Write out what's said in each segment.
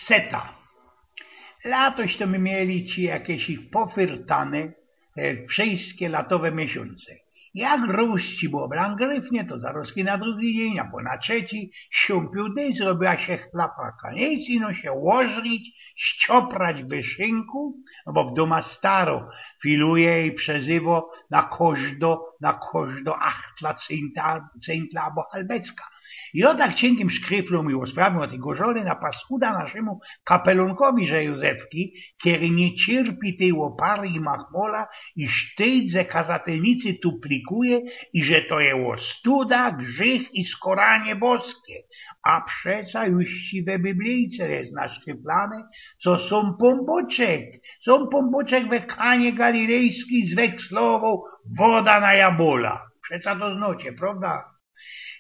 Seta. Latoś to my mieli ci jakieś ich pofyrtane te wszystkie latowe miesiące. Jak ruści było gryfnie, to zaroski na drugi dzień, a po na trzeci siąpił dys, zrobiła się chlapaka. Nic ino się łożrić, ścioprać wyszynku, no bo w doma staro filuje i przezywo na kożdo achtla cętla albo halbecka. I o tak cienkim szkryflu miło sprawił o tej gorzole na paskuda naszemu kapelunkowi, że Józefki, kiedy nie cierpi tej łopary i machmola i sztyć ze kazatelnicy tu plikuje i że to je ostuda, grzech i skoranie boskie. A przeca już ci we Biblijce jest naszkryflane, co są pomboczek we Kanie Galilejskiej z wekslową woda na jabola. Przeca to znocie, prawda?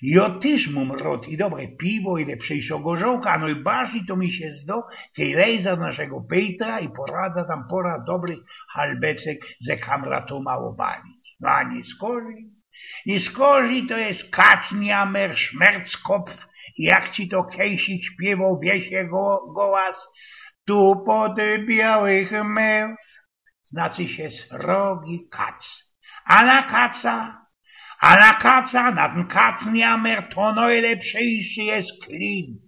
Ja też mam rot i dobre piwo i lepszejszego gorzołka, no i bardziej to mi się zdo, kiedy lejza naszego Petra i poradza tam pora dobrych halbecek ze kamratą mało bawić. No a nie skorzy to jest kacniamer, szmerckopf i jak ci to kejsi śpiewał wiesie gołas, tu pod białych mew, znaczy się srogi kac, a na kaca, na ten kacniamer to najlepszejszy jest klin.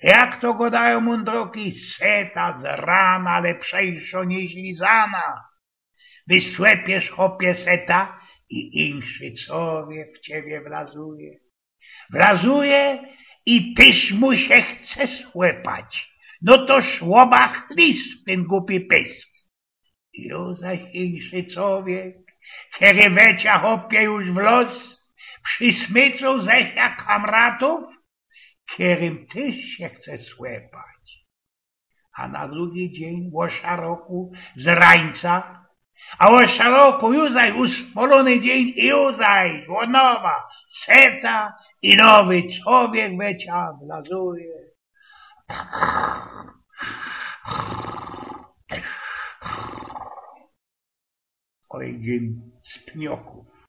Jak to go dają mądroki, seta z rana lepszejszo niż lizana. Wysłepiesz chopie seta i inkrzycowie w ciebie wlazuje i tyż mu się chce słepać. No to szłobach tlis w ten głupi pysk. I zaś inkrzycowie Kierywecia hopie już w los, przysmycą zechia kamratów, kierym też się chce słepać. A na drugi dzień łoszaroku z rańca, a łoszaroku juzaj uspolony dzień i juzaj od nowa seta i nowy człowiek wecia wlazuje. Oj, dzień z pnioków.